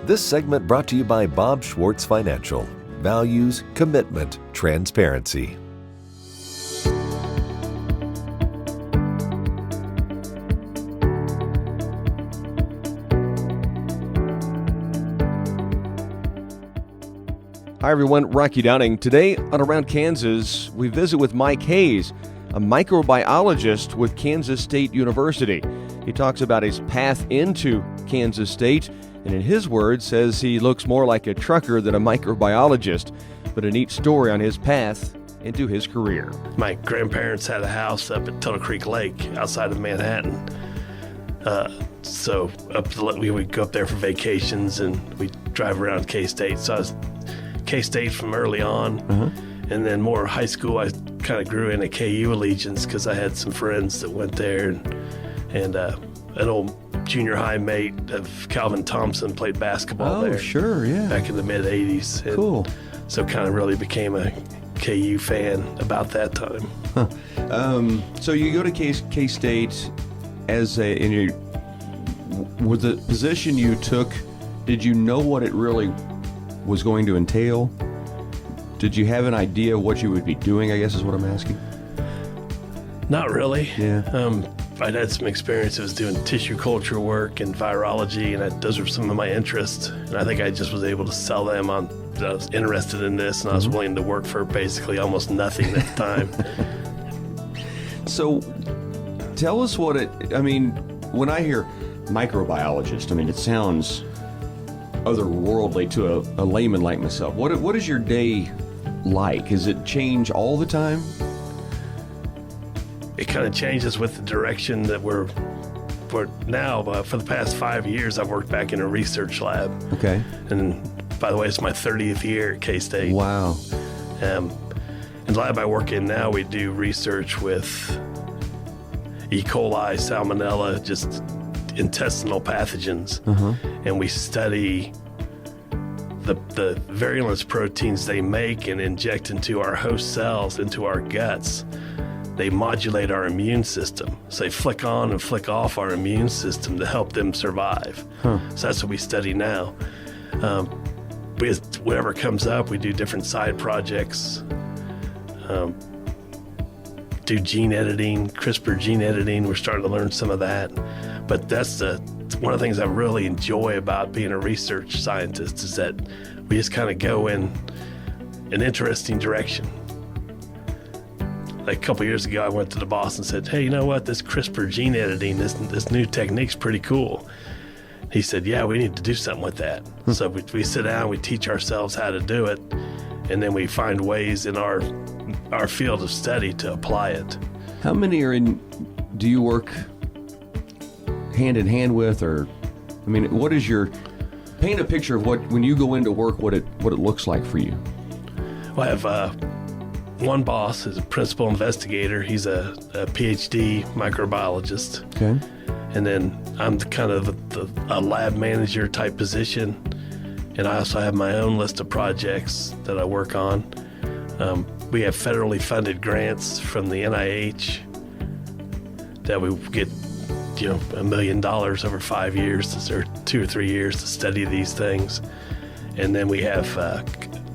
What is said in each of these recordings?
This segment brought to you by Bob Schwartz Financial. Values, commitment, transparency. Hi everyone, Rocky Downing. Today on Around Kansas, we visit with Mike Hays, a microbiologist with Kansas State University. He talks about his path into Kansas State, and in his words, says he looks more like a trucker than a microbiologist, but a neat story on his path into his career. My grandparents had a house up at Tunnel Creek Lake outside of Manhattan. We would go up there for vacations and we'd drive around K-State. So I was K-State from early on, and then more high school, I kind of grew in a KU allegiance because I had some friends that went there, and an old junior high mate of Calvin Thompson played basketball there. Oh, sure, yeah. Back in the mid-'80s. Cool. So kind of really became a KU fan about that time. So you go to K-State with the position you took, did you know what it really was going to entail? Did you have an idea what you would be doing, I guess is what I'm asking? Not really. Yeah. I'd had some experience. I was doing tissue culture work and virology, and those were some of my interests. And I think I just was able to sell them on that I was interested in this, and I was willing to work for basically almost nothing at the time. So tell us when I hear microbiologist, it sounds otherworldly to a layman like myself. What is your day like? Is it change all the time? It kind of changes with the direction that we're now. For the past 5 years, I've worked back in a research lab. Okay. And by the way, it's my 30th year at K-State. Wow. In the lab I work in now, we do research with E. coli, salmonella, just intestinal pathogens, and we study the virulence proteins they make and inject into our host cells, into our guts. They modulate our immune system. So they flick on and flick off our immune system to help them survive. So that's what we study now. Whatever comes up, we do different side projects, do gene editing, CRISPR gene editing. We're starting to learn some of that. But that's one of the things I really enjoy about being a research scientist is that we just kind of go in an interesting direction. Like a couple years ago, I went to the boss and said, hey, you know what? This CRISPR gene editing, this new technique's pretty cool. He said, yeah, we need to do something with that. So we sit down, we teach ourselves how to do it, and then we find ways in our field of study to apply it. How many do you work hand in hand with, or, what is paint a picture of when you go into work, what it looks like for you? Well, I have one boss is a principal investigator. He's a PhD microbiologist. Okay. And then I'm kind of a lab manager type position. And I also have my own list of projects that I work on. We have federally funded grants from the NIH that we get, $1 million over 5 years or 2 or 3 years to study these things. And then we have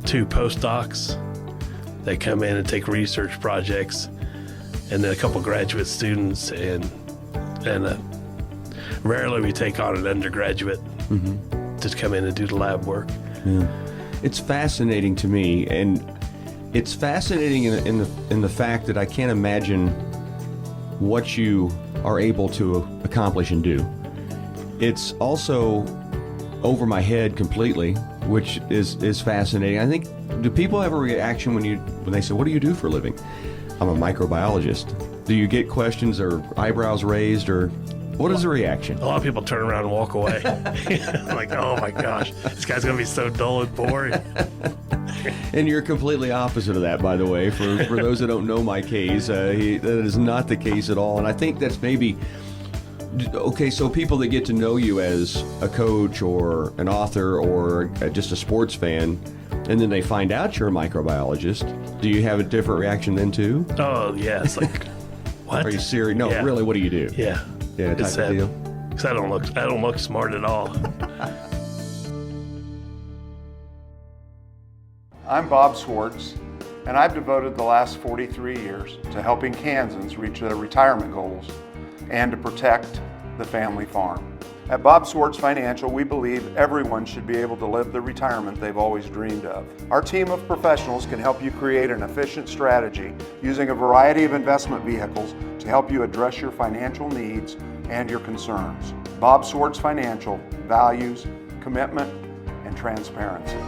2 postdocs that come in and take research projects, and then a couple graduate students, and rarely we take on an undergraduate to come in and do the lab work. Yeah. It's fascinating to me, and it's fascinating in the fact that I can't imagine what you are able to accomplish and do. It's also over my head completely, which is fascinating. I think, do people have a reaction when they say, what do you do for a living? I'm a microbiologist. Do you get questions or eyebrows raised, or what is the reaction? A lot of people turn around and walk away. Like, oh my gosh, this guy's going to be so dull and boring. And you're completely opposite of that, by the way. For those that don't know Mike Hays, that is not the case at all. And I think that's maybe, okay, so people that get to know you as a coach or an author or just a sports fan, and then they find out you're a microbiologist, do you have a different reaction then too? Oh, yeah. It's like, what? Are you serious? No, yeah. Really, what do you do? Yeah. Yeah, type of deal. Because I don't look smart at all. I'm Bob Swartz, and I've devoted the last 43 years to helping Kansans reach their retirement goals and to protect the family farm. At Bob Swartz Financial, we believe everyone should be able to live the retirement they've always dreamed of. Our team of professionals can help you create an efficient strategy using a variety of investment vehicles to help you address your financial needs and your concerns. Bob Swartz Financial values commitment and transparency.